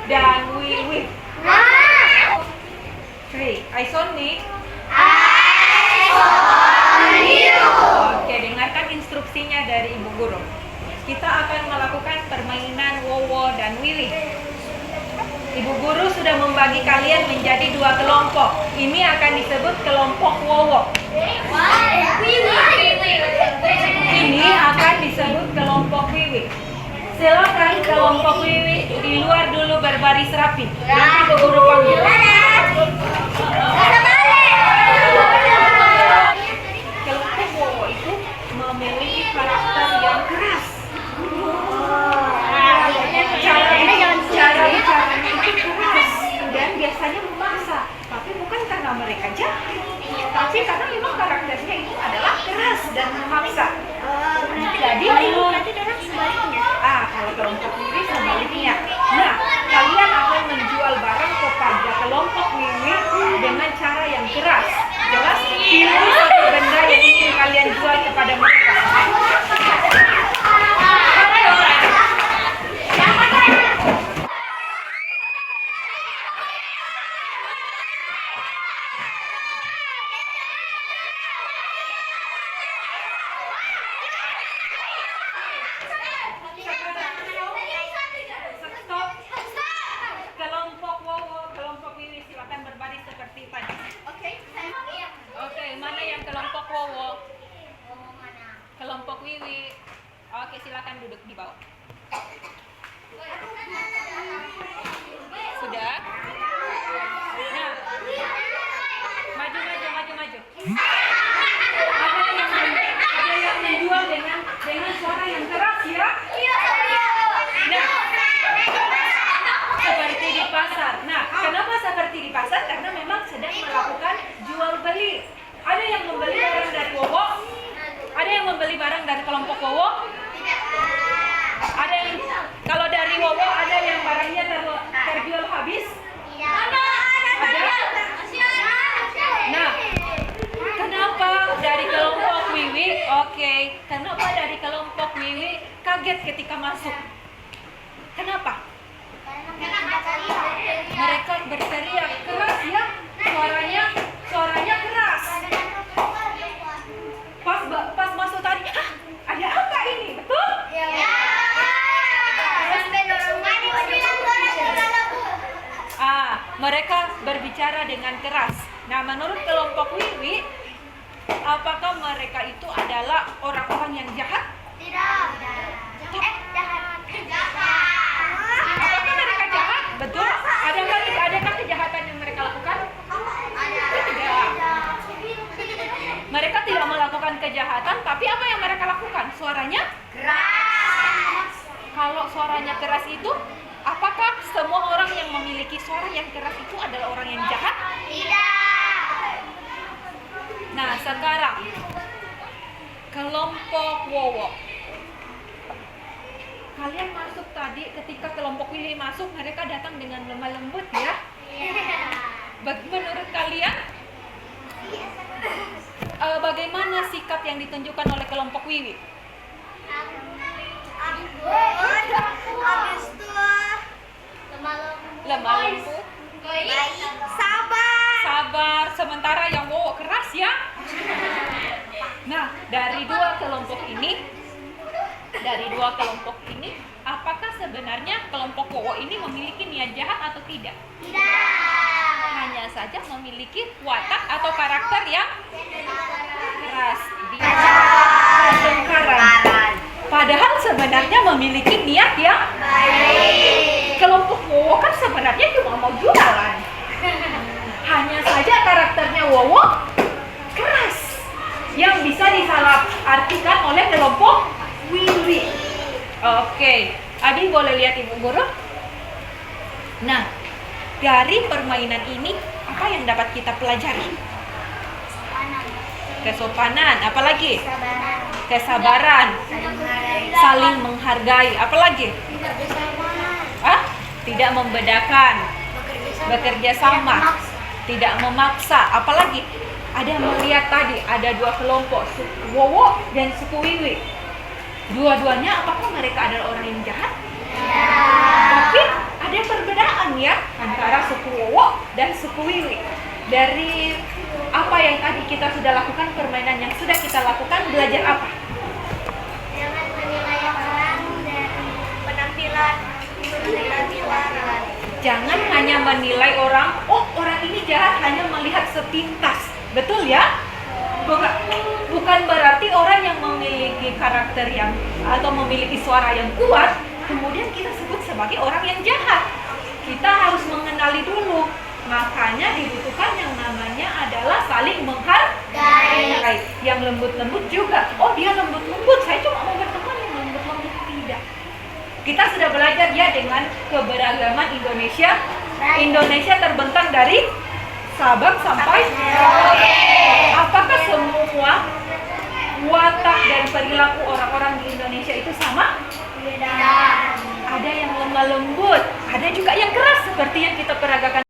dan Wiwi. Oke, Aisoni. Oke, dengarkan instruksinya dari Ibu Guru. Kita akan melakukan permainan Wowo dan Willy. Ibu Guru sudah membagi kalian menjadi 2 kelompok. Ini akan disebut kelompok Wowo. Ini akan disebut kelompok Wiwi. Silakan kelompok Wiwi di luar dulu berbaris rapi. Nanti Ibu Guru panggil. Kelompok Wowo itu memiliki karakter yang keras. Cara bicaranya itu keras dan biasanya memaksa. Tapi bukan karena mereka jahat, tapi karena memang karakternya itu adalah keras dan memaksa. Jadi nanti orang sebaliknya. Kalau kelompok Wiwi sebaliknya. Nah, kalian akan menjual barang kepada kelompok Wiwi dengan cara yang keras. Jelas? Pilih satu benda yang ingin kalian jual kepada mereka. Kelompok Wiwi. Oke, silakan duduk di bawah. Sudah? Nah, maju. Ada yang menjual dengan suara yang keras ya? Nah, seperti di pasar. Nah, kenapa seperti di pasar? Karena memang sedang melakukan jual beli. Ada yang membeli barang dari Wowo? Ada yang membeli barang dari kelompok Wowo? Ada yang, kalau dari Wowo ada yang barangnya terjual habis? Ada? Nah, kenapa dari kelompok Wiwi? Oke, kenapa dari kelompok Wiwi kaget ketika masuk? Kenapa? Mereka berteriak keras ya, suaranya keras. Pas masuk tadi, ada apa ini? Betul? Mereka berbicara dengan keras. Nah, menurut kelompok Wiwi, apakah mereka itu adalah orang-orang yang jahat? Tidak. Apakah mereka jahat? Betul? Adakah kejahatan yang mereka lakukan? Tidak. Mereka tidak melakukan kejahatan, tapi apa yang mereka lakukan? Suaranya Keras. Kalau suaranya keras itu, apakah semua orang yang memiliki suara yang keras itu adalah orang yang jahat? Tidak. Nah, sekarang kelompok Wowo. Kalian masuk tadi, ketika kelompok Willy masuk, mereka datang dengan lemah lembut ya. Menurut kalian, bagaimana sikap yang ditunjukkan oleh kelompok Wiwi? Habis itu Lemah lembut, baik, sabar. sementara yang Wowo keras ya. Nah, dari dua kelompok ini, apakah sebenarnya kelompok Wowo ini memiliki niat jahat atau tidak? Tidak. Hanya saja memiliki watak atau karakter yang keras, bertengkaran. Padahal sebenarnya memiliki niat yang Baik. Kelompok Wowo kan sebenarnya cuma mau jualan. Hanya saja karakternya Wowo keras, yang bisa disalahartikan oleh kelompok Wiwi. Oke, Adi boleh lihat Ibu Guru? Nah, dari permainan ini apa yang dapat kita pelajari? Kesopanan, apalagi? Kesabaran, saling menghargai, apalagi? Tidak membedakan, bekerja sama, tidak memaksa, apalagi? Ada melihat tadi ada dua kelompok, suku Wowo dan suku Wiwi. Dua-duanya apakah mereka adalah orang yang jahat? Ya. Tapi ada perbedaan ya antara suku Wowo dan suku Wiwi. Dari apa yang tadi kita sudah lakukan, permainan yang sudah kita lakukan, belajar apa? Jangan menilai orang dari penampilan. Jangan hanya menilai orang, oh orang ini jahat hanya melihat sepintas. Betul ya? Bukan berarti orang yang memiliki karakter yang atau memiliki suara yang kuat kemudian kita sebut sebagai orang yang jahat. Kita harus mengenali dulu. Makanya dibutuhkan yang namanya adalah saling menghargai. Yang lembut-lembut juga. Oh dia lembut-lembut, saya cuma mau berteman yang lembut-lembut. Tidak. Kita sudah belajar ya dengan keberagaman Indonesia. Indonesia terbentang dari Sabang sampai Merauke. Apakah semua watak dan perilaku orang-orang di Indonesia itu sama? Beda. Ada yang lemah lembut, ada juga yang keras seperti yang kita peragakan